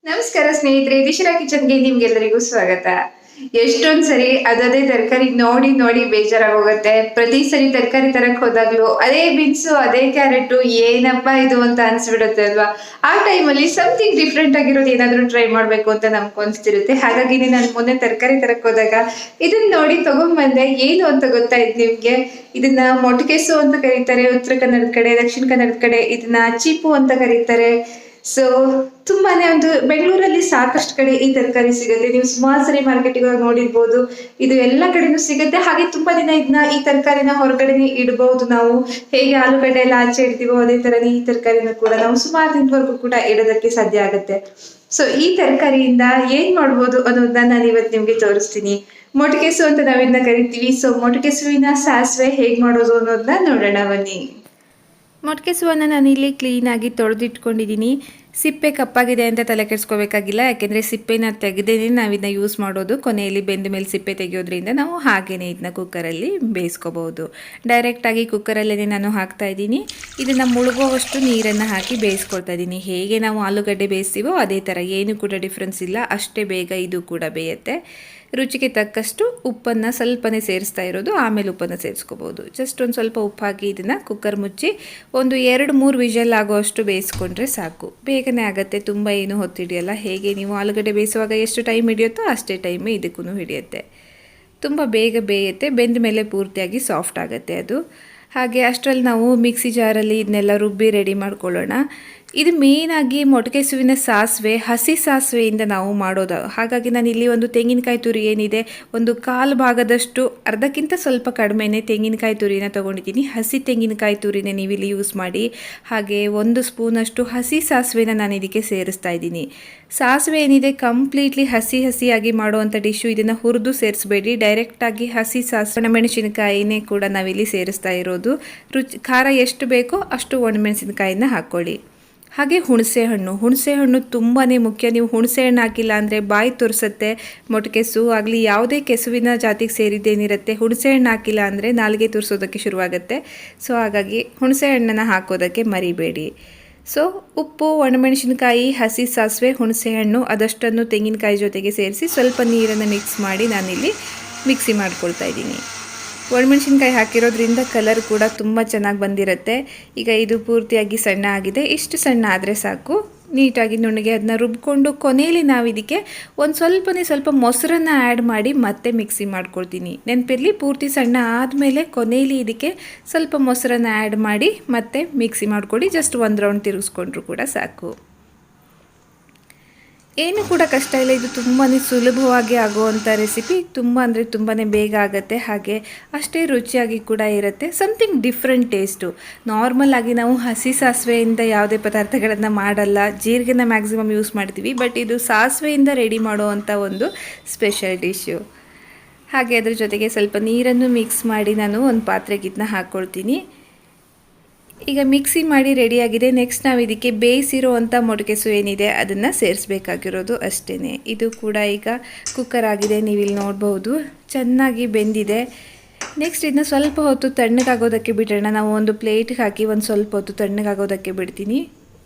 ನಮಸ್ಕಾರ ಸ್ನೇಹಿತರೆ, ದಿಶಿರಾ ಕಿಚನ್ಗೆ ನಿಮ್ಗೆಲ್ಲರಿಗೂ ಸ್ವಾಗತ. ಎಷ್ಟೊಂದ್ ಸರಿ ಅದೇ ತರಕಾರಿ ನೋಡಿ ನೋಡಿ ಬೇಜಾರಾಗೋಗತ್ತೆ. ಪ್ರತಿ ಸರಿ ತರಕಾರಿ ತರಕ್ ಹೋದಾಗ್ಲೂ ಅದೇ ಬೀನ್ಸು ಅದೇ ಕ್ಯಾರೆಟ್ ಏನಪ್ಪಾ ಇದು ಅಂತ ಅನ್ಸ್ಬಿಡುತ್ತೆ ಅಲ್ವಾ. ಆ ಟೈಮಲ್ಲಿ ಸಮಥಿಂಗ್ ಡಿಫ್ರೆಂಟ್ ಆಗಿರೋದು ಏನಾದ್ರೂ ಟ್ರೈ ಮಾಡ್ಬೇಕು ಅಂತ ನಮ್ಗೆ ಅನ್ಸ್ತಿರುತ್ತೆ. ಹಾಗಾಗಿ ನಾನು ಮೊನ್ನೆ ತರಕಾರಿ ತರಕ್ ಹೋದಾಗ ಇದನ್ನ ನೋಡಿ ತಗೊಂಡ್ಬಂದೆ. ಏನು ಅಂತ ಗೊತ್ತಾಯ್ತು ನಿಮ್ಗೆ? ಇದನ್ನ ಮೊಟ್ಟಕೆಸು ಅಂತ ಕರೀತಾರೆ ಉತ್ತರ ಕನ್ನಡದ ಕಡೆ, ದಕ್ಷಿಣ ಕನ್ನಡದ ಕಡೆ ಇದನ್ನ ಚೀಪು ಅಂತ ಕರೀತಾರೆ. ಸೊ ತುಂಬಾನೇ ಒಂದು ಬೆಂಗಳೂರಲ್ಲಿ ಸಾಕಷ್ಟು ಕಡೆ ಈ ತರಕಾರಿ ಸಿಗುತ್ತೆ. ನೀವು ಸುಮಾರು ಸರಿ ಮಾರ್ಕೆಟಿಗೆ ಹೋಗಿ ನೋಡಿರ್ಬೋದು. ಇದು ಎಲ್ಲ ಕಡೆನೂ ಸಿಗುತ್ತೆ. ಹಾಗೆ ತುಂಬಾ ದಿನ ಇದನ್ನ ಈ ತರಕಾರಿನ ಹೊರಗಡೆನೆ ಇಡಬಹುದು. ನಾವು ಹೇಗೆ ಆಲೂಗಡ್ಡೆ ಎಲ್ಲ ಆಚೆ ಇಡ್ತೀವೋ ಅದೇ ತರನೇ ಈ ತರಕಾರಿನ ಕೂಡ ನಾವು ಸುಮಾರು ದಿನದವರೆಗೂ ಕೂಡ ಇಡೋದಕ್ಕೆ ಸಾಧ್ಯ ಆಗುತ್ತೆ. ಸೊ ಈ ತರಕಾರಿಯಿಂದ ಏನ್ ಮಾಡ್ಬೋದು ಅನ್ನೋದನ್ನ ನಾನು ಇವತ್ತು ನಿಮ್ಗೆ ತೋರಿಸ್ತೀನಿ. ಮೊಟ್ಟಕೆಸು ಅಂತ ನಾವಿದನ್ನ ಕರಿತೀವಿ. ಸೊ ಮೊಟ್ಟಕೆಸುವಿನ ಸಾಸಿವೆ ಹೇಗ್ ಮಾಡೋದು ಅನ್ನೋದನ್ನ ನೋಡೋಣ ಬನ್ನಿ. ಮೊಟ್ಟಕೆಸುವನ್ನು ನಾನಿಲ್ಲಿ ಕ್ಲೀನಾಗಿ ತೊಳೆದಿಟ್ಕೊಂಡಿದ್ದೀನಿ. ಸಿಪ್ಪೆ ಕಪ್ಪಾಗಿದೆ ಅಂತ ತಲೆ ಕೆಡಿಸ್ಕೋಬೇಕಾಗಿಲ್ಲ, ಯಾಕೆಂದರೆ ಸಿಪ್ಪೆನ ತೆಗೆದೇನೆ ನಾವಿದನ್ನ ಯೂಸ್ ಮಾಡೋದು. ಕೊನೆಯಲ್ಲಿ ಬೆಂದ ಮೇಲೆ ಸಿಪ್ಪೆ ತೆಗೆಯೋದ್ರಿಂದ ನಾವು ಹಾಗೇನೆ ಇದನ್ನ ಕುಕ್ಕರಲ್ಲಿ ಬೇಯಿಸ್ಕೋಬಹುದು. ಡೈರೆಕ್ಟಾಗಿ ಕುಕ್ಕರಲ್ಲೇ ನಾನು ಹಾಕ್ತಾ ಇದ್ದೀನಿ. ಇದನ್ನು ಮುಳುಗೋವಷ್ಟು ನೀರನ್ನು ಹಾಕಿ ಬೇಯಿಸ್ಕೊಳ್ತಾ ಇದ್ದೀನಿ. ಹೇಗೆ ನಾವು ಆಲೂಗಡ್ಡೆ ಬೇಯಿಸ್ತೀವೋ ಅದೇ ಥರ, ಏನು ಕೂಡ ಡಿಫ್ರೆನ್ಸ್ ಇಲ್ಲ. ಅಷ್ಟೇ ಬೇಗ ಇದು ಕೂಡ ಬೇಯುತ್ತೆ. ರುಚಿಗೆ ತಕ್ಕಷ್ಟು ಉಪ್ಪನ್ನು ಸ್ವಲ್ಪನೇ ಸೇರಿಸ್ತಾ ಇರೋದು, ಆಮೇಲೆ ಉಪ್ಪನ್ನು ಸೇರಿಸ್ಕೋಬೋದು. ಜಸ್ಟ್ ಒಂದು ಸ್ವಲ್ಪ ಉಪ್ಪು ಹಾಕಿ ಇದನ್ನು ಕುಕ್ಕರ್ ಮುಚ್ಚಿ ಒಂದು 2-3 ವಿಷಲ್ ಆಗೋಷ್ಟು ಬೇಯಿಸ್ಕೊಂಡ್ರೆ ಸಾಕು. ಬೇಗನೆ ಆಗುತ್ತೆ, ತುಂಬ ಏನು ಹೊತ್ತಿಡಿಯಲ್ಲ. ಹೇಗೆ ನೀವು ಆಲೂಗಡ್ಡೆ ಬೇಯಿಸುವಾಗ ಎಷ್ಟು ಟೈಮ್ ಹಿಡಿಯುತ್ತೋ ಅಷ್ಟೇ ಟೈಮ್ ಇದಕ್ಕೂ ಹಿಡಿಯುತ್ತೆ. ತುಂಬ ಬೇಗ ಬೇಯುತ್ತೆ. ಬೆಂದ ಮೇಲೆ ಪೂರ್ತಿಯಾಗಿ ಸಾಫ್ಟ್ ಆಗುತ್ತೆ ಅದು. ಹಾಗೆ ಅಷ್ಟರಲ್ಲಿ ನಾವು ಮಿಕ್ಸಿ ಜಾರಲ್ಲಿ ಇದನ್ನೆಲ್ಲ ರುಬ್ಬಿ ರೆಡಿ ಮಾಡ್ಕೊಳ್ಳೋಣ. ಇದು ಮೇಯ್ನಾಗಿ ಮೊಟ್ಟಕೆಸುವಿನ ಸಾಸಿವೆ ಹಸಿ ಸಾಸಿವೆಯಿಂದ ನಾವು ಮಾಡೋದು. ಹಾಗಾಗಿ ನಾನು ಇಲ್ಲಿ ಒಂದು ತೆಂಗಿನಕಾಯಿ ತುರಿ ಏನಿದೆ, ಒಂದು 1/4 ಭಾಗದಷ್ಟು, ಅರ್ಧಕ್ಕಿಂತ ಸ್ವಲ್ಪ ಕಡಿಮೆನೇ ತೆಂಗಿನಕಾಯಿ ತುರಿನ ತೊಗೊಂಡಿದ್ದೀನಿ. ಹಸಿ ತೆಂಗಿನಕಾಯಿ ತುರಿನೇ ನೀವು ಇಲ್ಲಿ ಯೂಸ್ ಮಾಡಿ. ಹಾಗೆ 1 ಸ್ಪೂನಷ್ಟು ಹಸಿ ಸಾಸಿವೆನ ನಾನು ಇದಕ್ಕೆ ಸೇರಿಸ್ತಾ ಇದ್ದೀನಿ. ಸಾಸಿವೆ ಏನಿದೆ ಕಂಪ್ಲೀಟ್ಲಿ ಹಸಿಯಾಗಿ ಮಾಡುವಂಥ ಡಿಶ್ಶು. ಇದನ್ನು ಹುರಿದು ಸೇರಿಸಬೇಡಿ, ಡೈರೆಕ್ಟಾಗಿ ಹಸಿ ಸಾಸಿವೆ ಒಣಮೆಣಸಿನಕಾಯಿನೇ ಕೂಡ ನಾವಿಲ್ಲಿ ಸೇರಿಸ್ತಾ ಇರೋದು. ಖಾರ ಎಷ್ಟು ಬೇಕೋ ಅಷ್ಟು ಒಣಮೆಣಸಿನಕಾಯಿನ ಹಾಕ್ಕೊಳ್ಳಿ. ಹಾಗೆ ಹುಣಸೆ ಹಣ್ಣು ತುಂಬಾ ಮುಖ್ಯ. ನೀವು ಹುಣಸೆ ಹಣ್ಣು ಹಾಕಿಲ್ಲ ಅಂದರೆ ಬಾಯಿ ತುರಿಸುತ್ತೆ. ಮೊಟ್ಟಕೆಸು ಆಗಲಿ ಯಾವುದೇ ಕೆಸುವಿನ ಜಾತಿಗೆ ಸೇರಿದ್ದೇನಿರುತ್ತೆ, ಹುಣಸೆ ಹಣ್ಣು ಹಾಕಿಲ್ಲ ಅಂದರೆ ನಾಲಿಗೆ ತುರಿಸೋದಕ್ಕೆ ಶುರುವಾಗುತ್ತೆ. ಸೊ ಹಾಗಾಗಿ ಹುಣಸೆ ಹಣ್ಣನ್ನು ಹಾಕೋದಕ್ಕೆ ಮರಿಬೇಡಿ. ಸೊ ಉಪ್ಪು, ಒಣಮೆಣಸಿನಕಾಯಿ, ಹಸಿ ಸಾಸಿವೆ, ಹುಣಸೆ ಹಣ್ಣು ಅದಷ್ಟನ್ನು ತೆಂಗಿನಕಾಯಿ ಜೊತೆಗೆ ಸೇರಿಸಿ ಸ್ವಲ್ಪ ನೀರನ್ನು ಮಿಕ್ಸ್ ಮಾಡಿ ನಾನಿಲ್ಲಿ ಮಿಕ್ಸಿ ಮಾಡ್ಕೊಳ್ತಾ ಇದ್ದೀನಿ. ಒಣಮೆಣಸಿನ್ಕಾಯಿ ಹಾಕಿರೋದ್ರಿಂದ ಕಲರ್ ಕೂಡ ತುಂಬ ಚೆನ್ನಾಗಿ ಬಂದಿರುತ್ತೆ. ಈಗ ಇದು ಪೂರ್ತಿಯಾಗಿ ಸಣ್ಣ ಆಗಿದೆ. ಇಷ್ಟು ಸಣ್ಣ ಆದರೆ ಸಾಕು. ನೀಟಾಗಿ ನುಣ್ಣಗೆ ಅದನ್ನ ರುಬ್ಕೊಂಡು ಕೊನೆಯಲ್ಲಿ ನಾವು ಇದಕ್ಕೆ ಒಂದು ಸ್ವಲ್ಪ ಮೊಸರನ್ನು ಆ್ಯಡ್ ಮಾಡಿ ಮತ್ತೆ ಮಿಕ್ಸಿ ಮಾಡ್ಕೊಳ್ತೀನಿ. ನೆನಪಿರಲಿ, ಪೂರ್ತಿ ಸಣ್ಣ ಆದಮೇಲೆ ಕೊನೆಯಲ್ಲಿ ಇದಕ್ಕೆ ಸ್ವಲ್ಪ ಮೊಸರನ್ನು ಆ್ಯಡ್ ಮಾಡಿ ಮತ್ತೆ ಮಿಕ್ಸಿ ಮಾಡ್ಕೊಳ್ಳಿ. ಜಸ್ಟ್ 1 ರೌಂಡ್ ತಿರುಗಿಸ್ಕೊಂಡ್ರು ಕೂಡ ಸಾಕು. ಏನು ಕೂಡ ಕಷ್ಟ ಇಲ್ಲ. ಇದು ತುಂಬಾ ಸುಲಭವಾಗಿ ಆಗುವಂಥ ರೆಸಿಪಿ. ತುಂಬ ಬೇಗ ಆಗುತ್ತೆ. ಹಾಗೆ ಅಷ್ಟೇ ರುಚಿಯಾಗಿ ಕೂಡ ಇರುತ್ತೆ. Something different taste. ನಾರ್ಮಲ್ ಆಗಿ ನಾವು ಹಸಿ ಸಾಸಿವೆಯಿಂದ ಯಾವುದೇ ಪದಾರ್ಥಗಳನ್ನು ಮಾಡಲ್ಲ, ಜೀರಿಗೆನ ಮ್ಯಾಕ್ಸಿಮಮ್ ಯೂಸ್ ಮಾಡ್ತೀವಿ. ಬಟ್ ಇದು ಸಾಸಿವೆಯಿಂದ ರೆಡಿ ಮಾಡುವಂಥ ಒಂದು ಸ್ಪೆಷಲ್ ಡಿಶ್ಶು. ಹಾಗೆ ಅದ್ರ ಜೊತೆಗೆ ಸ್ವಲ್ಪ ನೀರನ್ನು ಮಿಕ್ಸ್ ಮಾಡಿ ನಾನು ಒಂದು ಪಾತ್ರೆಗೆ ಇದನ್ನ ಹಾಕ್ಕೊಳ್ತೀನಿ. ಈಗ ಮಿಕ್ಸಿ ಮಾಡಿ ರೆಡಿಯಾಗಿದೆ. ನೆಕ್ಸ್ಟ್ ನಾವು ಇದಕ್ಕೆ ಬೇಯಿಸಿರೋ ಅಂಥ ಮೊಟ್ಟಕೆಸು ಏನಿದೆ ಅದನ್ನು ಸೇರಿಸ್ಬೇಕಾಗಿರೋದು ಅಷ್ಟೇ. ಇದು ಕೂಡ ಈಗ ಕುಕ್ಕರ್ ಆಗಿದೆ, ನೀವಿಲ್ಲಿ ನೋಡ್ಬೋದು ಚೆನ್ನಾಗಿ ಬೆಂದಿದೆ. ನೆಕ್ಸ್ಟ್ ಇದನ್ನ ಸ್ವಲ್ಪ ಹೊತ್ತು ತಣ್ಣಗಾಗೋದಕ್ಕೆ ಬಿಡೋಣ. ನಾವು ಒಂದು ಪ್ಲೇಟ್ಗೆ ಹಾಕಿ ಒಂದು ಸ್ವಲ್ಪ ಹೊತ್ತು ತಣ್ಣಗಾಗೋದಕ್ಕೆ ಬಿಡ್ತೀನಿ.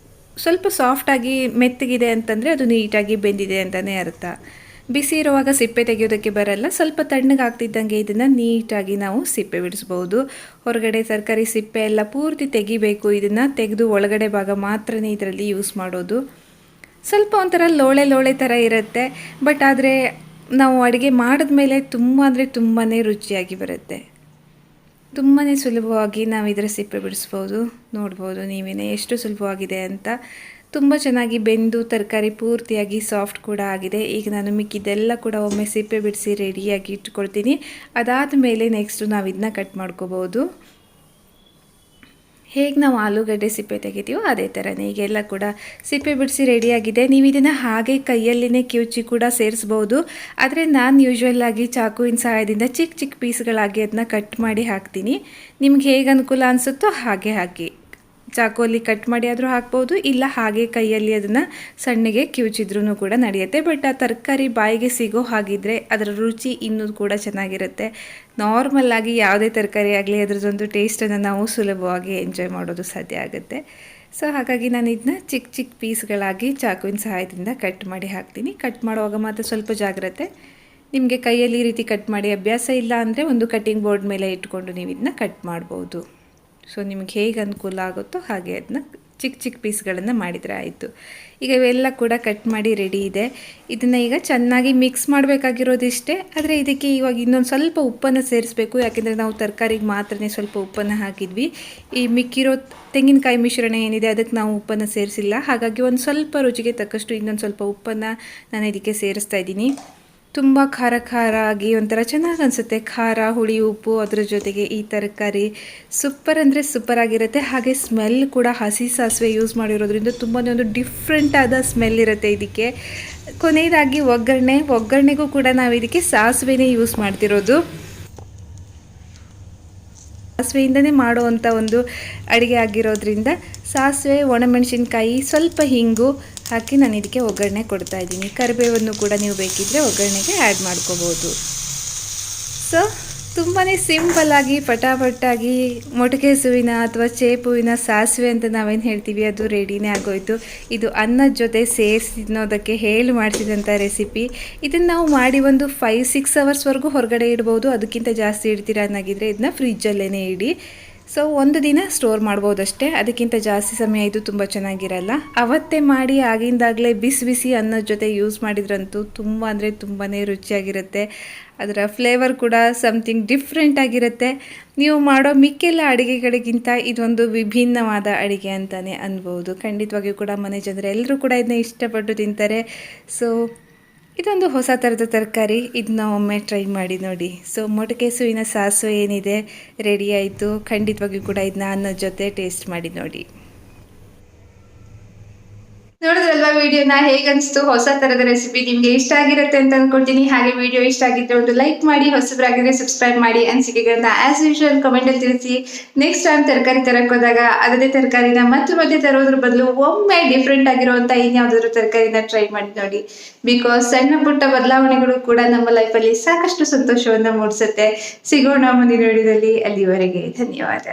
ಸ್ವಲ್ಪ ಸಾಫ್ಟಾಗಿ ಮೆತ್ತಗಿದೆ ಅಂತಂದರೆ ಅದು ನೀಟಾಗಿ ಬೆಂದಿದೆ ಅಂತಲೇ ಅರ್ಥ. ಬಿಸಿ ಇರುವಾಗ ಸಿಪ್ಪೆ ತೆಗೆಯೋದಕ್ಕೆ ಬರಲ್ಲ. ಸ್ವಲ್ಪ ತಣ್ಣಗಾಗ್ತಿದ್ದಂಗೆ ಇದನ್ನು ನೀಟಾಗಿ ನಾವು ಸಿಪ್ಪೆ ಬಿಡಿಸ್ಬೋದು. ಹೊರಗಡೆ ತರಕಾರಿ ಸಿಪ್ಪೆ ಎಲ್ಲ ಪೂರ್ತಿ ತೆಗಿಬೇಕು. ಇದನ್ನು ತೆಗೆದು ಒಳಗಡೆ ಭಾಗ ಮಾತ್ರನೇ ಇದರಲ್ಲಿ ಯೂಸ್ ಮಾಡೋದು. ಸ್ವಲ್ಪ ಒಂಥರ ಲೋಳೆ ಥರ ಇರುತ್ತೆ. ಬಟ್ ಆದರೆ ನಾವು ಅಡುಗೆ ಮಾಡಿದ್ಮೇಲೆ ತುಂಬಾ ರುಚಿಯಾಗಿ ಬರುತ್ತೆ. ತುಂಬಾ ಸುಲಭವಾಗಿ ನಾವು ಇದರ ಸಿಪ್ಪೆ ಬಿಡಿಸ್ಬೋದು. ನೋಡ್ಬೋದು ನೀವೇ ಎಷ್ಟು ಸುಲಭವಾಗಿದೆ ಅಂತ. ತುಂಬ ಚೆನ್ನಾಗಿ ಬೆಂದು ತರಕಾರಿ ಪೂರ್ತಿಯಾಗಿ ಸಾಫ್ಟ್ ಕೂಡ ಆಗಿದೆ. ಈಗ ನಾನು ಮಿಕ್ಕಿದ್ದೆಲ್ಲ ಕೂಡ ಒಮ್ಮೆ ಸಿಪ್ಪೆ ಬಿಡಿಸಿ ರೆಡಿಯಾಗಿ ಇಟ್ಕೊಳ್ತೀನಿ. ಅದಾದ ಮೇಲೆ ನೆಕ್ಸ್ಟು ನಾವು ಇದನ್ನ ಕಟ್ ಮಾಡ್ಕೋಬೋದು. ಹೇಗೆ ನಾವು ಆಲೂಗಡ್ಡೆ ಸಿಪ್ಪೆ ತೆಗಿತೀವೋ ಅದೇ ಥರನೇ ಈಗೆಲ್ಲ ಕೂಡ ಸಿಪ್ಪೆ ಬಿಡಿಸಿ ರೆಡಿಯಾಗಿದೆ. ನೀವು ಇದನ್ನು ಹಾಗೆ ಕೈಯಲ್ಲಿನೇ ಕಿವುಚಿ ಕೂಡ ಸೇರಿಸ್ಬೋದು. ಆದರೆ ನಾನು ಯೂಶ್ವಲ್ಲಾಗಿ ಚಾಕುವಿನ ಸಹಾಯದಿಂದ ಚಿಕ್ಕ ಪೀಸ್ಗಳಾಗಿ ಅದನ್ನ ಕಟ್ ಮಾಡಿ ಹಾಕ್ತೀನಿ. ನಿಮ್ಗೆ ಹೇಗೆ ಅನುಕೂಲ ಅನಿಸುತ್ತೋ ಹಾಗೆ ಹಾಕಿ. ಚಾಕುವಲ್ಲಿ ಕಟ್ ಮಾಡಿ ಆದರೂ ಹಾಕ್ಬೋದು, ಇಲ್ಲ ಹಾಗೆ ಕೈಯಲ್ಲಿ ಅದನ್ನು ಸಣ್ಣಗೆ ಕಿವುಚಿದ್ರೂ ಕೂಡ ನಡೆಯುತ್ತೆ. ಬಟ್ ಆ ತರಕಾರಿ ಬಾಯಿಗೆ ಸಿಗೋ ಹಾಗಿದ್ರೆ ಅದರ ರುಚಿ ಇನ್ನೂ ಕೂಡ ಚೆನ್ನಾಗಿರುತ್ತೆ. ನಾರ್ಮಲ್ಲಾಗಿ ಯಾವುದೇ ತರಕಾರಿ ಆಗಲಿ ಅದರದ್ದೊಂದು ಟೇಸ್ಟನ್ನು ನಾವು ಸುಲಭವಾಗಿ ಎಂಜಾಯ್ ಮಾಡೋದು ಸಾಧ್ಯ ಆಗುತ್ತೆ. ಸೊ ಹಾಗಾಗಿ ನಾನು ಇದನ್ನ ಚಿಕ್ಕ ಚಿಕ್ಕ ಪೀಸ್ಗಳಾಗಿ ಚಾಕುವಿನ ಸಹಾಯದಿಂದ ಕಟ್ ಮಾಡಿ ಹಾಕ್ತೀನಿ. ಕಟ್ ಮಾಡುವಾಗ ಮಾತ್ರ ಸ್ವಲ್ಪ ಜಾಗ್ರತೆ. ನಿಮಗೆ ಕೈಯಲ್ಲಿ ಈ ರೀತಿ ಕಟ್ ಮಾಡಿ ಅಭ್ಯಾಸ ಇಲ್ಲ ಅಂದರೆ ಒಂದು ಕಟ್ಟಿಂಗ್ ಬೋರ್ಡ್ ಮೇಲೆ ಇಟ್ಕೊಂಡು ನೀವು ಇದನ್ನ ಕಟ್ ಮಾಡ್ಬೋದು. ಸೊ ನಿಮಗೆ ಹೇಗೆ ಅನುಕೂಲ ಆಗುತ್ತೋ ಹಾಗೆ ಅದನ್ನ ಚಿಕ್ಕ ಚಿಕ್ಕ ಪೀಸ್ಗಳನ್ನು ಮಾಡಿದರೆ ಆಯಿತು. ಈಗ ಇವೆಲ್ಲ ಕೂಡ ಕಟ್ ಮಾಡಿ ರೆಡಿ ಇದೆ. ಇದನ್ನು ಈಗ ಚೆನ್ನಾಗಿ ಮಿಕ್ಸ್ ಮಾಡಬೇಕಾಗಿರೋದಿಷ್ಟೇ. ಆದರೆ ಇದಕ್ಕೆ ಇವಾಗ ಇನ್ನೊಂದು ಸ್ವಲ್ಪ ಉಪ್ಪನ್ನು ಸೇರಿಸಬೇಕು. ಯಾಕೆಂದರೆ ನಾವು ತರಕಾರಿಗೆ ಮಾತ್ರನೇ ಸ್ವಲ್ಪ ಉಪ್ಪನ್ನು ಹಾಕಿದ್ವಿ. ಈ ಮಿಕ್ಕಿರೋ ತೆಂಗಿನಕಾಯಿ ಮಿಶ್ರಣ ಏನಿದೆ ಅದಕ್ಕೆ ನಾವು ಉಪ್ಪನ್ನು ಸೇರಿಸಿಲ್ಲ. ಹಾಗಾಗಿ ಒಂದು ಸ್ವಲ್ಪ ರುಚಿಗೆ ತಕ್ಕಷ್ಟು ಇನ್ನೊಂದು ಸ್ವಲ್ಪ ಉಪ್ಪನ್ನು ನಾನು ಇದಕ್ಕೆ ಸೇರಿಸ್ತಾ ಇದ್ದೀನಿ. ತುಂಬ ಖಾರ ಆಗಿ ಒಂಥರ ಚೆನ್ನಾಗಿ ಅನಿಸುತ್ತೆ. ಖಾರ, ಹುಳಿ, ಉಪ್ಪು, ಅದರ ಜೊತೆಗೆ ಈ ತರಕಾರಿ ಸೂಪರ್ ಅಂದರೆ ಸೂಪರ್ ಆಗಿರುತ್ತೆ. ಹಾಗೆ ಸ್ಮೆಲ್ ಕೂಡ ಹಸಿ ಸಾಸಿವೆ ಯೂಸ್ ಮಾಡಿರೋದ್ರಿಂದ ತುಂಬಾ ಒಂದು ಡಿಫ್ರೆಂಟ್ ಆದ ಸ್ಮೆಲ್ ಇರುತ್ತೆ ಇದಕ್ಕೆ. ಕೊನೆಯದಾಗಿ ಒಗ್ಗರಣೆಗೂ ಕೂಡ ನಾವು ಇದಕ್ಕೆ ಸಾಸಿವೆನೇ ಯೂಸ್ ಮಾಡ್ತಿರೋದು. ಸಾಸಿವೆಯಿಂದನೇ ಮಾಡುವಂಥ ಒಂದು ಅಡುಗೆ ಆಗಿರೋದ್ರಿಂದ ಸಾಸಿವೆ, ಒಣಮೆಣಸಿನ್ಕಾಯಿ, ಸ್ವಲ್ಪ ಹಿಂಗು ಹಾಕಿ ನಾನು ಇದಕ್ಕೆ ಒಗ್ಗರಣೆ ಕೊಡ್ತಾ ಇದ್ದೀನಿ. ಕರಿಬೇವನ್ನು ಕೂಡ ನೀವು ಬೇಕಿದ್ದರೆ ಒಗ್ಗರಣೆಗೆ ಆ್ಯಡ್ ಮಾಡ್ಕೋಬೋದು. ಸೊ ತುಂಬಾ ಸಿಂಪಲ್ಲಾಗಿ ಪಟಾಪಟ್ಟಾಗಿ ಮೊಟಕೆಸುವಿನ ಅಥವಾ ಚೇಪುವಿನ ಸಾಸಿವೆ ಅಂತ ನಾವೇನು ಹೇಳ್ತೀವಿ ಅದು ರೆಡಿನೇ ಆಗೋಯಿತು. ಇದು ಅನ್ನದ ಜೊತೆ ಸೇರಿಸಿ ತಿನ್ನೋದಕ್ಕೆ ಹೇಳಿ ಮಾಡಿಸಿದಂಥ ರೆಸಿಪಿ. ಇದನ್ನು ನಾವು ಮಾಡಿ ಒಂದು 5-6 ಅವರ್ಸ್ವರೆಗೂ ಹೊರಗಡೆ ಇಡ್ಬೋದು. ಅದಕ್ಕಿಂತ ಜಾಸ್ತಿ ಇಡ್ತೀರಾ ಅನ್ನೋಗಿದ್ರೆ ಇದನ್ನ ಫ್ರಿಜ್ಜಲ್ಲೇ ಇಡಿ. ಸೊ ಒಂದು ದಿನ ಸ್ಟೋರ್ ಮಾಡ್ಬೋದಷ್ಟೇ, ಅದಕ್ಕಿಂತ ಜಾಸ್ತಿ ಸಮಯ ಇದು ತುಂಬ ಚೆನ್ನಾಗಿರಲ್ಲ. ಅವತ್ತೇ ಮಾಡಿ ಆಗಿಂದಾಗಲೇ ಬಿಸಿ ಬಿಸಿ ಅನ್ನೋದ ಜೊತೆ ಯೂಸ್ ಮಾಡಿದ್ರಂತೂ ತುಂಬ ಅಂದರೆ ತುಂಬಾ ರುಚಿಯಾಗಿರುತ್ತೆ. ಅದರ ಫ್ಲೇವರ್ ಕೂಡ ಸಮಥಿಂಗ್ ಡಿಫ್ರೆಂಟ್ ಆಗಿರುತ್ತೆ. ನೀವು ಮಾಡೋ ಮಿಕ್ಕೆಲ್ಲ ಅಡುಗೆಗಳಿಗಿಂತ ಇದೊಂದು ವಿಭಿನ್ನವಾದ ಅಡುಗೆ ಅಂತಲೇ ಅನ್ಬೋದು. ಖಂಡಿತವಾಗಿಯೂ ಕೂಡ ಮನೆ ಜನರು ಎಲ್ಲರೂ ಕೂಡ ಇದನ್ನ ಇಷ್ಟಪಟ್ಟು ತಿಂತಾರೆ. ಸೊ ಇದೊಂದು ಹೊಸ ಥರದ ತರಕಾರಿ, ಇದನ್ನ ಒಮ್ಮೆ ಟ್ರೈ ಮಾಡಿ ನೋಡಿ. ಸೊ ಮೊಟಕೆಸುವಿನ ಸಾಸಿವೆ ಏನಿದೆ ರೆಡಿ ಆಯಿತು. ಖಂಡಿತವಾಗಿಯೂ ಕೂಡ ಇದನ್ನ ಅನ್ನದ ಜೊತೆ ಟೇಸ್ಟ್ ಮಾಡಿ ನೋಡಿ. ನೋಡಿದ್ರಲ್ವಾ ವಿಡಿಯೋನ, ಹೇಗನ್ಸ್ತು? ಹೊಸ ತರದ ರೆಸಿಪಿ ನಿಮ್ಗೆ ಇಷ್ಟ ಆಗಿರುತ್ತೆ ಅಂತ ಅನ್ಕೊಳ್ತೀನಿ. ಹಾಗೆ ವಿಡಿಯೋ ಇಷ್ಟ ಆಗಿದ್ರೆ ಒಂದು ಲೈಕ್ ಮಾಡಿ, ಹೊಸಬರಾಗಿದ್ರೆ ಸಬ್ಸ್ಕ್ರೈಬ್ ಮಾಡಿ, ಅನಿಸಿಕೆಗಳನ್ನ ಆಸ್ ಯೂಶುವಲ್ ಕಮೆಂಟ್ ಅಲ್ಲಿ ತಿಳಿಸಿ. ನೆಕ್ಸ್ಟ್ ಟೈಮ್ ತರಕಾರಿ ತರಕ್ ಹೋದಾಗ ಅದೇ ತರಕಾರಿನ ಮತ್ತೆ ತರೋದ್ರ ಬದಲು ಒಮ್ಮೆ ಡಿಫ್ರೆಂಟ್ ಆಗಿರುವಂತ ಇನ್ಯಾವ್ದಾದ್ರು ತರಕಾರಿನ ಟ್ರೈ ಮಾಡಿ ನೋಡಿ. ಬಿಕಾಸ್ ಸಣ್ಣ ಪುಟ್ಟ ಬದಲಾವಣೆಗಳು ಕೂಡ ನಮ್ಮ ಲೈಫಲ್ಲಿ ಸಾಕಷ್ಟು ಸಂತೋಷವನ್ನ ಮೂಡಿಸುತ್ತೆ. ಸಿಗೋಣ ಮುಂದಿನ ವಿಡಿಯೋದಲ್ಲಿ. ಅಲ್ಲಿವರೆಗೆ ಧನ್ಯವಾದ.